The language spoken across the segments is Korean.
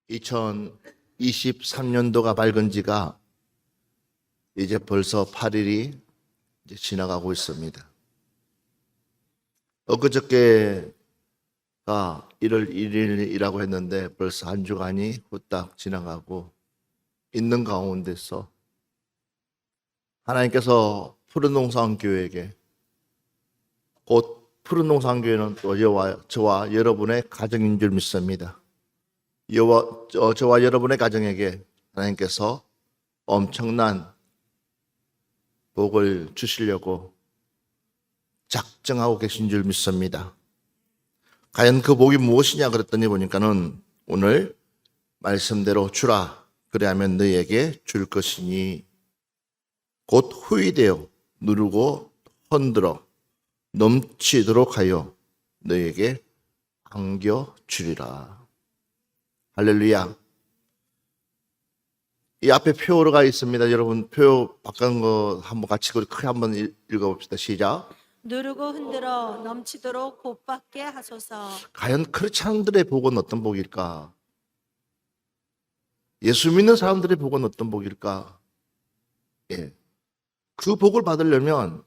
2023년도가 밝은 지가 이제 벌써 8일이 이제 지나가고 있습니다. 엊그저께가 1월 1일이라고 했는데 벌써 한 주간이 후딱 지나가고 있는 가운데서 하나님께서 푸른동산교회에게, 곧 푸른동산교회는 또 저와 여러분의 가정인 줄 믿습니다. 저와 여러분의 가정에게 하나님께서 엄청난 복을 주시려고 작정하고 계신 줄 믿습니다. 과연 그 복이 무엇이냐 그랬더니 보니까는 오늘 말씀대로 주라, 그래야면 너희에게 줄 것이니 곧 후히되어 누르고 흔들어 넘치도록 하여 너희에게 안겨주리라. 할렐루야. 이 앞에 표가 있습니다. 여러분 표 바꾼 거 한번 같이 크게 한번 읽어봅시다. 시작. 누르고 흔들어 넘치도록 복받게 하소서. 과연 크리스찬들의 복은 어떤 복일까? 예수 믿는 사람들의 복은 어떤 복일까? 예. 그 복을 받으려면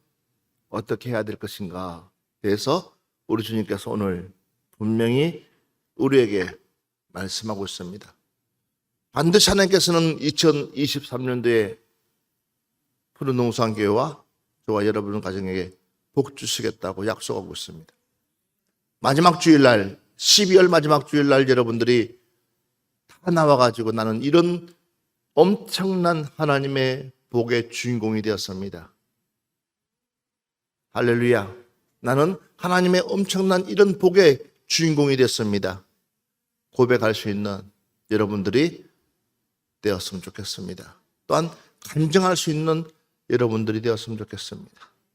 어떻게 해야 될 것인가? 그래서 우리 주님께서 오늘 분명히 우리에게 말씀하고 있습니다. 반드시 하나님께서는 2023년도에 푸른동산교회와 저와 여러분 가정에게 복 주시겠다고 약속하고 있습니다. 마지막 주일날, 12월 마지막 주일날 여러분들이 다 나와가지고 나는 이런 엄청난 하나님의 복의 주인공이 되었습니다. 할렐루야. 나는 하나님의 엄청난 이런 복의 주인공이 되었습니다. 고백할 수 있는 여러분들이 되었으면 좋겠습니다. 또한 간증할 수 있는 여러분들이 되었으면 좋겠습니다.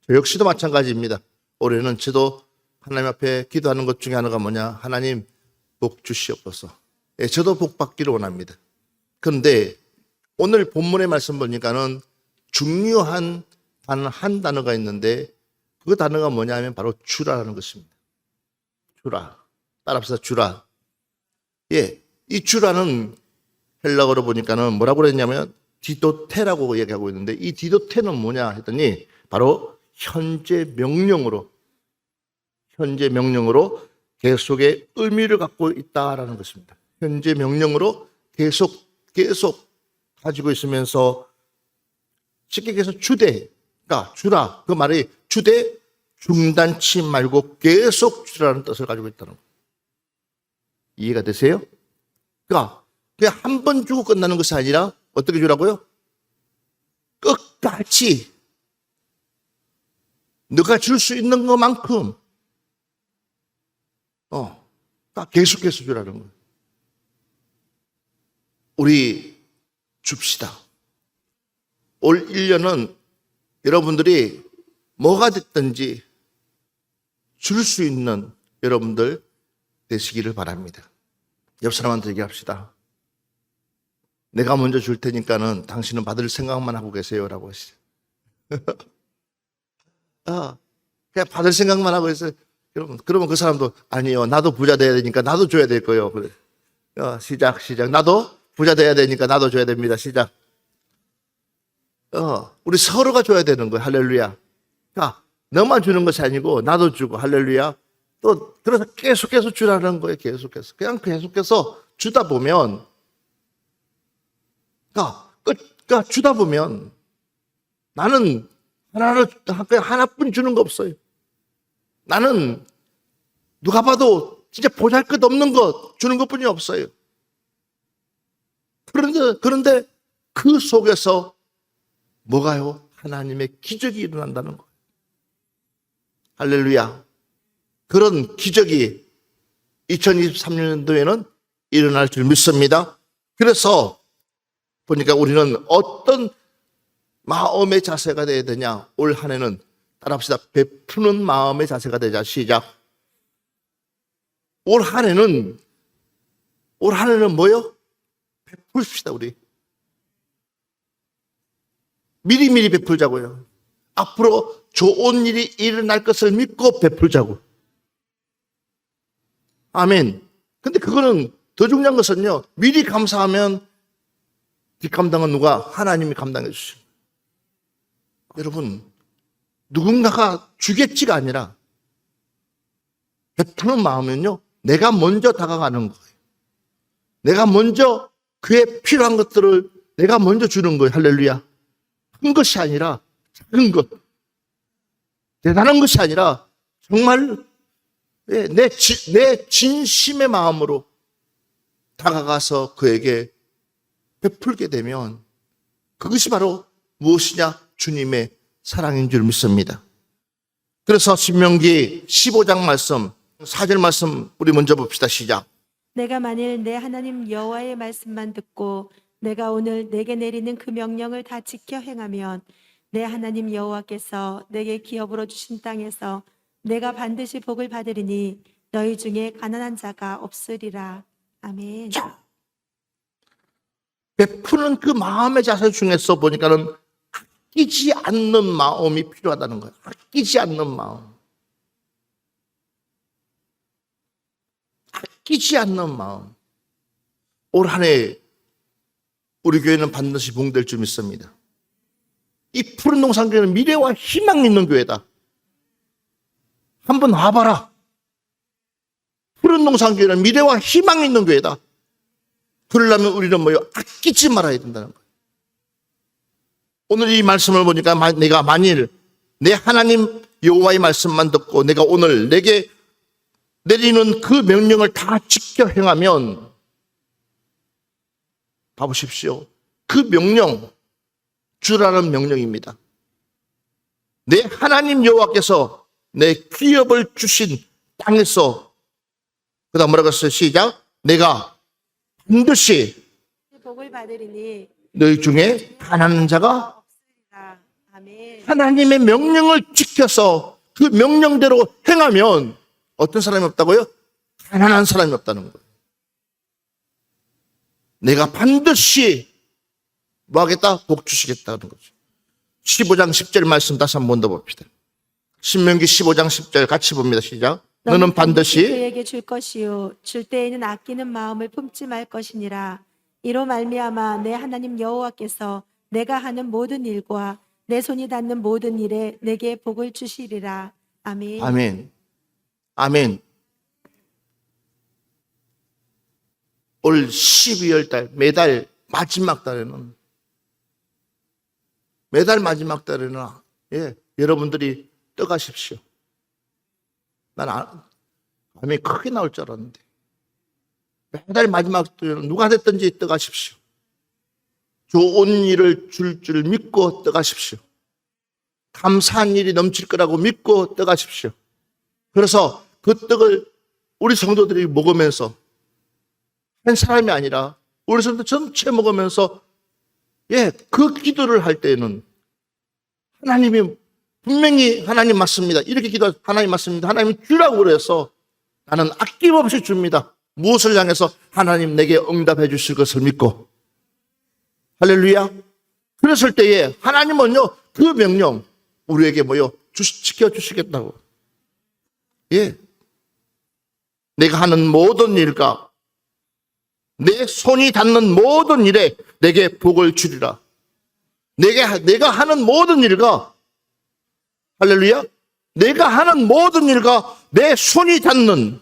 저 역시도 마찬가지입니다. 올해는 저도 하나님 앞에 기도하는 것 중에 하나가 뭐냐? 하나님 복 주시옵소서. 예, 저도 복 받기를 원합니다. 그런데 오늘 본문의 말씀 보니까는 중요한 한 단어가 있는데 그 단어가 뭐냐면 바로 주라라는 것입니다. 주라. 따라합시다. 주라. 예, 이 주라는 헬라어로 보니까는 뭐라고 그랬냐면 디도테라고 얘기하고 있는데 이 디도테는 뭐냐 했더니 바로 현재 명령으로 계속의 의미를 갖고 있다라는 것입니다. 현재 명령으로 계속 가지고 있으면서 쉽게 얘기해서 주대가 주라, 그 말이 주대 중단치 말고 계속 주라는 뜻을 가지고 있다는 거예요. 이해가 되세요? 그러니까 그냥 한 번 주고 끝나는 것이 아니라 어떻게 주라고요? 끝까지 너가 줄 수 있는 것만큼 계속해서 주라는 거예요. 우리 줍시다. 올 1년은 여러분들이 뭐가 됐든지 줄 수 있는 여러분들 되시기를 바랍니다. 옆 사람한테 얘기합시다. 내가 먼저 줄 테니까는 당신은 받을 생각만 하고 계세요라고 하시죠. 그냥 받을 생각만 하고 있어요. 그러면 그 사람도 아니요, 나도 부자 돼야 되니까 나도 줘야 될 거예요. 그래. 시작. 나도 부자 돼야 되니까 나도 줘야 됩니다. 시작. 우리 서로가 줘야 되는 거예요. 할렐루야. 자, 너만 주는 것이 아니고 나도 주고, 할렐루야. 또 그래서 계속해서 주라는 거예요. 계속해서 주다 보면, 주다 보면 나는 하나뿐 주는 거 없어요. 나는 누가 봐도 진짜 보잘것없는 것 주는 것뿐이 없어요. 그런데 그 속에서 뭐가요? 하나님의 기적이 일어난다는 거예요. 할렐루야. 그런 기적이 2023년도에는 일어날 줄 믿습니다. 그래서 보니까 우리는 어떤 마음의 자세가 되어야 되냐? 올 한 해는 따라합시다. 베푸는 마음의 자세가 되자. 시작. 올 한 해는 뭐요? 베풀시다. 우리 미리미리 베풀자고요. 앞으로 좋은 일이 일어날 것을 믿고 베풀자고. 아멘. 근데 그거는 더 중요한 것은요, 미리 감사하면 뒷감당은 누가? 하나님이 감당해 주십니다. 여러분, 누군가가 주겠지가 아니라 베푸는 마음은요, 내가 먼저 다가가는 거예요. 내가 먼저 그의 필요한 것들을 내가 먼저 주는 거예요. 할렐루야. 큰 것이 아니라 작은 것, 대단한 것이 아니라 정말 내 진심의 마음으로 다가가서 그에게 베풀게 되면 그것이 바로 무엇이냐? 주님의 사랑인 줄 믿습니다. 그래서 신명기 15장 말씀, 4절 말씀 우리 먼저 봅시다. 시작. 내가 만일 내 하나님 여호와의 말씀만 듣고 내가 오늘 내게 내리는 그 명령을 다 지켜 행하면 내 하나님 여호와께서 내게 기업으로 주신 땅에서 내가 반드시 복을 받으리니 너희 중에 가난한 자가 없으리라. 아멘. 베푸는 그 마음의 자세 중에서 보니까는 아끼지 않는 마음이 필요하다는 거예요. 아끼지 않는 마음. 아끼지 않는 마음. 올 한 해 우리 교회는 반드시 봉될 줄 믿습니다. 이 푸른 동산교회는 미래와 희망 있는 교회다. 한번 와봐라. 푸른 동산교회는 미래와 희망 있는 교회다. 그러려면 우리는 뭐요? 아끼지 말아야 된다는 거예요. 오늘 이 말씀을 보니까 내가 만일 내 하나님 여호와의 말씀만 듣고 내가 오늘 내게 내리는 그 명령을 다 지켜 행하면, 봐보십시오. 그 명령, 주라는 명령입니다. 내 하나님 여호와께서 내 기업을 주신 땅에서, 그 다음 뭐라고 했어요? 시작. 내가 반드시 복을 받으리니 너희 중에 가난한 자가 없으리라. 아멘. 하나님의 명령을 지켜서 그 명령대로 행하면 어떤 사람이 없다고요? 가난한 사람이 없다는 거예요. 내가 반드시 뭐 하겠다? 복 주시겠다는 거죠. 15장 10절 말씀 다시 한 번 더 봅시다. 신명기 15장 10절 같이 봅니다. 시작. 너는 반드시 그에게 줄 것이요 줄 때에는 아끼는 마음을 품지 말 것이니라. 이로 말미암아 내 하나님 여호와께서 내가 하는 모든 일과 내 손이 닿는 모든 일에 내게 복을 주시리라. 아멘. 아멘. 아멘. 올 12월 달 매달 마지막 달에는 여러분들이 떠가십시오. 난 암이 크게 나올 줄 알았는데 매달 마지막 달에는 누가 됐든지 떠가십시오. 좋은 일을 줄 믿고 떠가십시오. 감사한 일이 넘칠 거라고 믿고 떠가십시오. 그래서 그 떡을 우리 성도들이 먹으면서, 한 사람이 아니라 우리 성도 전체 먹으면서 그 기도를 할 때는 하나님이 분명히 하나님 맞습니다. 이렇게 기도 하나님 맞습니다. 하나님 주라고 그래서 나는 아낌없이 줍니다. 무엇을 향해서? 하나님 내게 응답해 주실 것을 믿고. 할렐루야. 그랬을 때에 하나님은요 그 명령 우리에게 지켜주시겠다고. 내가 하는 모든 일과 내 손이 닿는 모든 일에 내게 복을 주리라. 내가 하는 모든 일과, 할렐루야, 내가 하는 모든 일과 내 손이 닿는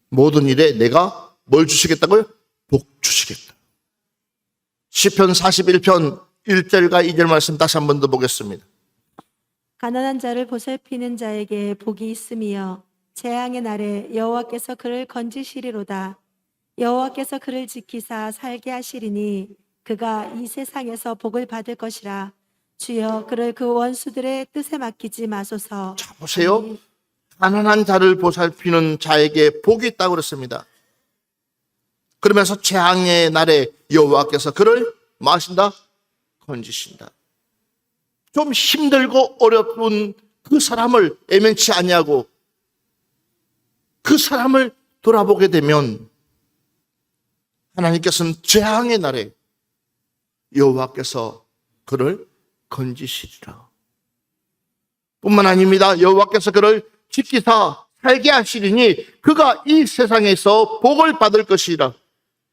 모든 일에 내가 뭘 주시겠다고요? 복 주시겠다. 시편 41편 1절과 2절 말씀 다시 한 번 더 보겠습니다. 가난한 자를 보살피는 자에게 복이 있으며 재앙의 날에 여호와께서 그를 건지시리로다. 여호와께서 그를 지키사 살게 하시리니 그가 이 세상에서 복을 받을 것이라. 주여 그를 그 원수들의 뜻에 맡기지 마소서. 자, 보세요. 가난한 자를 보살피는 자에게 복이 있다고 그랬습니다. 그러면서 재앙의 날에 여호와께서 그를 뭐 하신다? 건지신다. 좀 힘들고 어려운 그 사람을 애면치 아니하고 그 사람을 돌아보게 되면 하나님께서는 재앙의 날에 여호와께서 그를 건지시리라. 뿐만 아닙니다. 여호와께서 그를 지키사 살게 하시리니 그가 이 세상에서 복을 받을 것이라.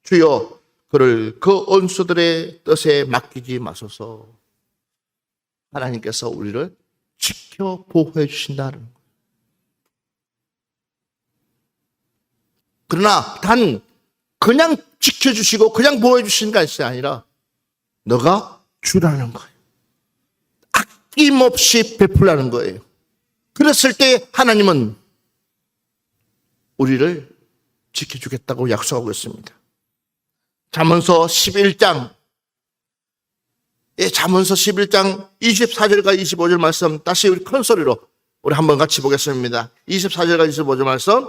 주여 그를 그 원수들의 뜻에 맡기지 마소서. 하나님께서 우리를 지켜 보호해 주신다는 거예요. 그러나 단 그냥 지켜주시고 그냥 보호해 주시는 것이 아니라 너가 주라는 거예요. 아낌없이 베풀라는 거예요. 그랬을 때 하나님은 우리를 지켜주겠다고 약속하고 있습니다. 잠언서 11장, 잠언서 11장 24절과 25절 말씀 다시 우리 큰 소리로 우리 한번 같이 보겠습니다. 24절과 25절 말씀.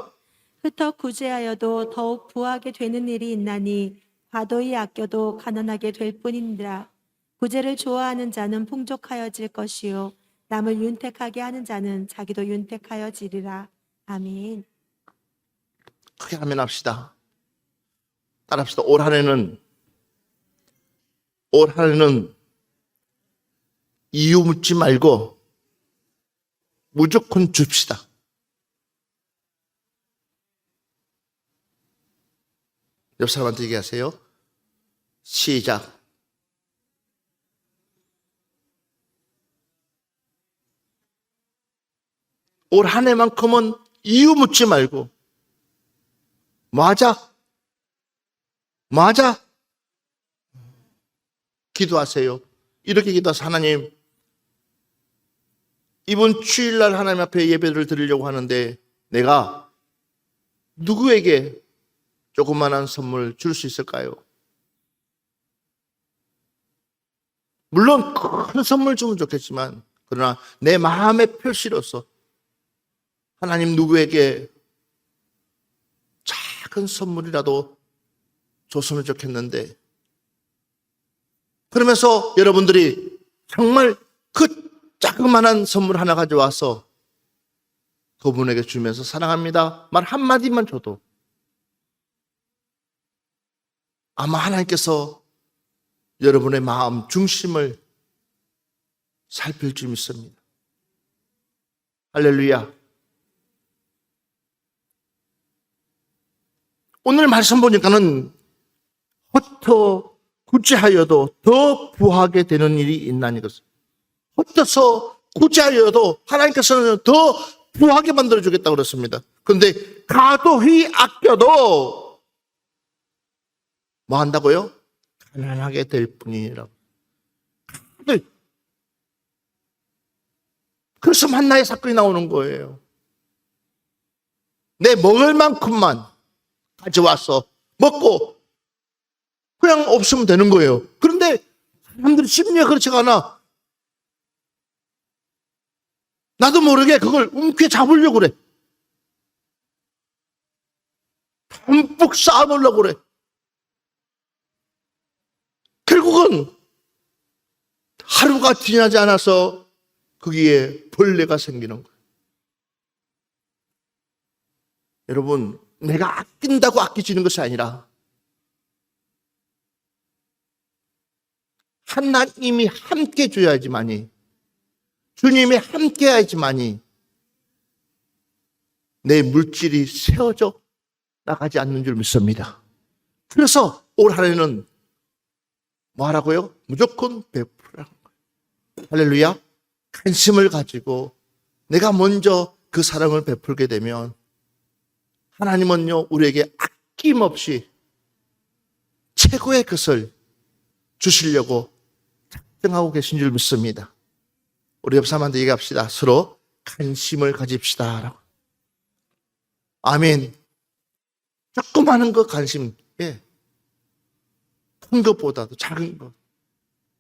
흩어 구제하여도 더욱 부하게 되는 일이 있나니 과도히 아껴도 가난하게 될 뿐이니라. 구제를 좋아하는 자는 풍족하여질 것이요 남을 윤택하게 하는 자는 자기도 윤택하여지리라. 아멘. 크게 하면 합시다. 따라합시다. 올 한해는 이유 묻지 말고 무조건 줍시다. 옆 사람한테 얘기하세요. 시작. 올 한 해만큼은 이유 묻지 말고 맞아 기도하세요. 이렇게 기도하세요. 하나님, 이번 주일날 하나님 앞에 예배를 드리려고 하는데 내가 누구에게 조그만한 선물 줄 수 있을까요? 물론 큰 선물 주면 좋겠지만 그러나 내 마음의 표시로서 하나님 누구에게 작은 선물이라도 줬으면 좋겠는데, 그러면서 여러분들이 정말 그 자그마한 선물 하나 가져와서 그분에게 주면서 사랑합니다 말 한마디만 줘도 아마 하나님께서 여러분의 마음 중심을 살필 줄 믿습니다. 할렐루야. 오늘 말씀 보니까는 헛터 구제하여도 더 부하게 되는 일이 있나니 것을. 헛어서 구제하여도 하나님께서는 더 부하게 만들어주겠다고 그랬습니다. 그런데 과도히 아껴도 뭐 한다고요? 가난하게 될 뿐이라고. 그래서 만나의 사건이 나오는 거예요. 내 먹을 만큼만 가져와서 먹고 그냥 없으면 되는 거예요. 그런데 사람들이 심리가 그렇지가 않아. 나도 모르게 그걸 움켜 잡으려고 그래. 듬뿍 쌓아놓으려고 그래. 결국은 하루가 지나지 않아서 거기에 벌레가 생기는 거예요. 여러분, 내가 아낀다고 아껴지는 것이 아니라 하나님이 함께 줘야지만이, 주님이 함께 해야지만이 내 물질이 세워져 나가지 않는 줄 믿습니다. 그래서 올 한해는 뭐 하라고요? 무조건 베풀라는 거예요. 할렐루야. 관심을 가지고 내가 먼저 그 사랑을 베풀게 되면 하나님은요, 우리에게 아낌없이 최고의 것을 주시려고 작정하고 계신 줄 믿습니다. 우리 옆 사람한테 얘기합시다. 서로 관심을 가집시다. 아멘. 조그마한 거 관심, 큰 것보다도 작은 것.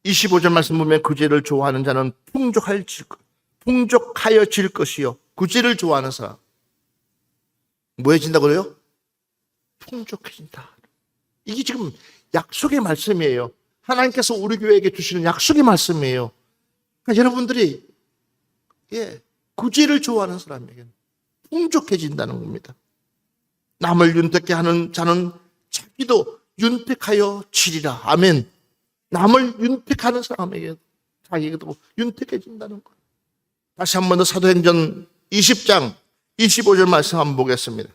25절 말씀 보면 구제를 좋아하는 자는 풍족하여질 것이요. 구제를 좋아하는 사람. 뭐 해진다고 그래요? 풍족해진다. 이게 지금 약속의 말씀이에요. 하나님께서 우리 교회에게 주시는 약속의 말씀이에요. 그러니까 여러분들이 구제를 좋아하는 사람에게는 풍족해진다는 겁니다. 남을 윤택케 하는 자는 자기도 윤택하여 지리라. 아멘. 남을 윤택하는 사람에게 자기도 윤택해진다는 거예요. 다시 한 번 더 사도행전 20장 25절 말씀 한번 보겠습니다.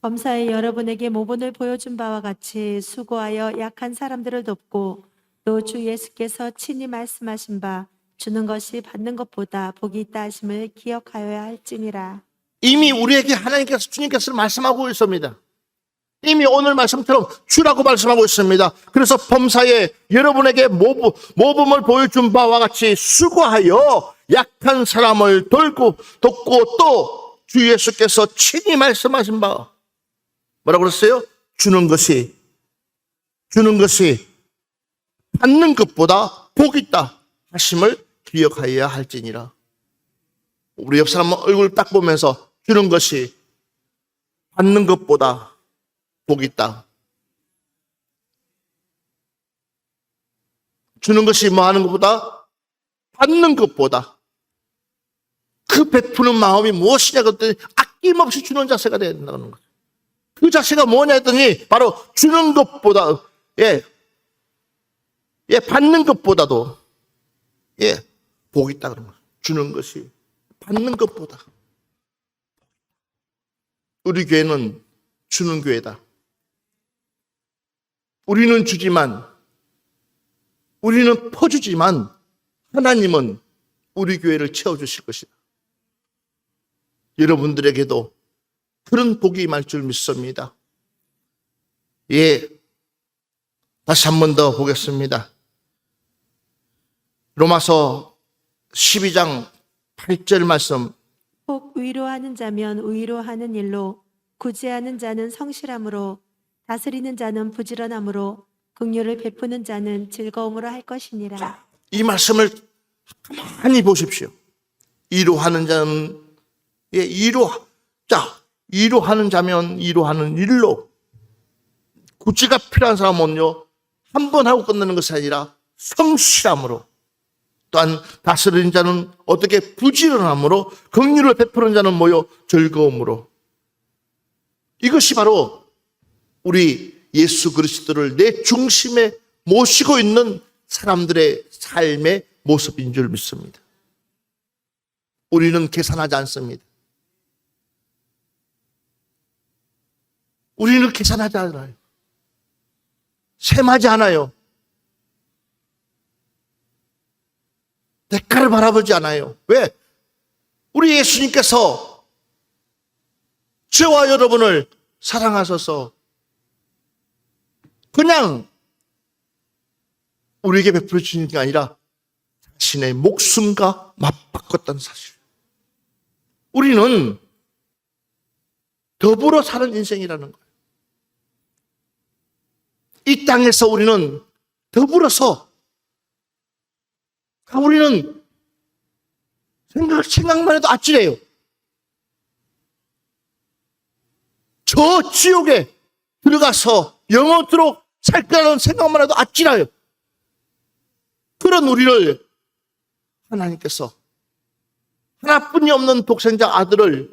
범사에 여러분에게 모본을 보여준 바와 같이 수고하여 약한 사람들을 돕고 또 주 예수께서 친히 말씀하신 바 주는 것이 받는 것보다 복이 있다 하심을 기억하여야 할지니라. 이미 우리에게 하나님께서 주님께서 말씀하고 있습니다. 이미 오늘 말씀처럼 주라고 말씀하고 있습니다. 그래서 범사에 여러분에게 모범을 보여준 바와 같이 수고하여 약한 사람을 돕고 또 주 예수께서 친히 말씀하신 바 뭐라고 그랬어요? 주는 것이 받는 것보다 복이 있다 하심을 기억하여야 할지니라. 우리 옆 사람 얼굴 딱 보면서 주는 것이 받는 것보다 복이 있다. 주는 것이 뭐 하는 것보다 받는 것보다 그 베푸는 마음이 무엇이냐 그랬더니 아낌없이 주는 자세가 되어야 된다는 거죠. 그 자세가 뭐냐 했더니 바로 주는 것보다 받는 것보다도 복이 있다 그런 거예요. 주는 것이 받는 것보다. 우리 교회는 주는 교회다. 우리는 주지만, 우리는 퍼주지만 하나님은 우리 교회를 채워주실 것이다. 여러분들에게도 그런 복이 임할 줄 믿습니다. 다시 한 번 더 보겠습니다. 로마서 12장 8절 말씀. 혹 위로하는 자면 위로하는 일로, 구제하는 자는 성실함으로, 다스리는 자는 부지런함으로, 긍휼을 베푸는 자는 즐거움으로 할 것이니라. 이 말씀을 가만히 보십시오. 위로하는 자는 위로하는 자면 위로하는 일로, 구제가 필요한 사람은요 한 번 하고 끝내는 것이 아니라 성실함으로, 또한 다스리는 자는 어떻게 부지런함으로, 긍휼을 베푸는 자는 즐거움으로. 이것이 바로 우리 예수 그리스도를 내 중심에 모시고 있는 사람들의 삶의 모습인 줄 믿습니다. 우리는 계산하지 않습니다. 우리는 계산하지 않아요. 셈하지 않아요. 대가를 바라보지 않아요. 왜? 우리 예수님께서 저와 여러분을 사랑하셔서 그냥 우리에게 베풀어 주시는 게 아니라 자신의 목숨과 맞바꿨다는 사실. 우리는 더불어 사는 인생이라는 거예요. 이 땅에서 우리는 더불어서, 우리는 생각만 해도 아찔해요. 저 지옥에 들어가서 영원토록 살 거라는 생각만 해도 아찔해요. 그런 우리를 하나님께서 하나뿐이 없는 독생자 아들을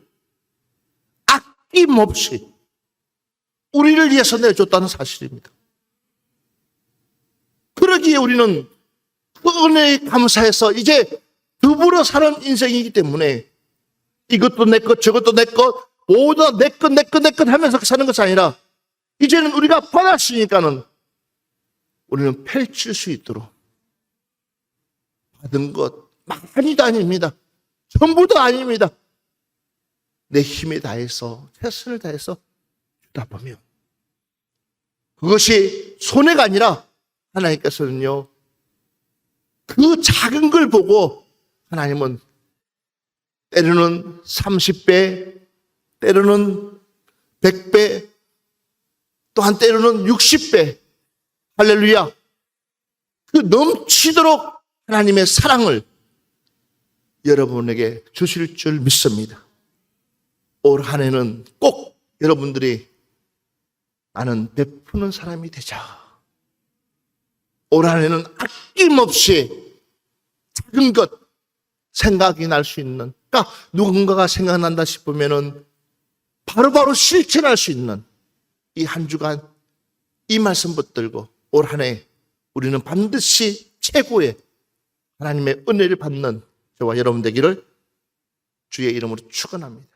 아낌없이 우리를 위해서 내줬다는 사실입니다. 그러기에 우리는 그 은혜에 감사해서 이제 더불어 사는 인생이기 때문에 이것도 내 것, 저것도 내 것, 모두 다 내 것 하면서 사는 것이 아니라 이제는 우리가 받았으니까는 우리는 펼칠 수 있도록, 받은 것 많이도 아닙니다. 전부도 아닙니다. 내 힘에 다해서, 최선을 다해서 주다 보면 그것이 손해가 아니라 하나님께서는요 그 작은 걸 보고 하나님은 때로는 30배, 때로는 100배, 또한 때로는 60배, 할렐루야, 그 넘치도록 하나님의 사랑을 여러분에게 주실 줄 믿습니다. 올 한 해는 꼭 여러분들이 나는 베푸는 사람이 되자. 올 한 해는 아낌없이 작은 것 생각이 날 수 있는, 그러니까 누군가가 생각난다 싶으면은 바로바로 실천할 수 있는 이 한 주간 이 말씀 붙들고 올 한 해 우리는 반드시 최고의 하나님의 은혜를 받는 저와 여러분 되기를 주의 이름으로 축원합니다.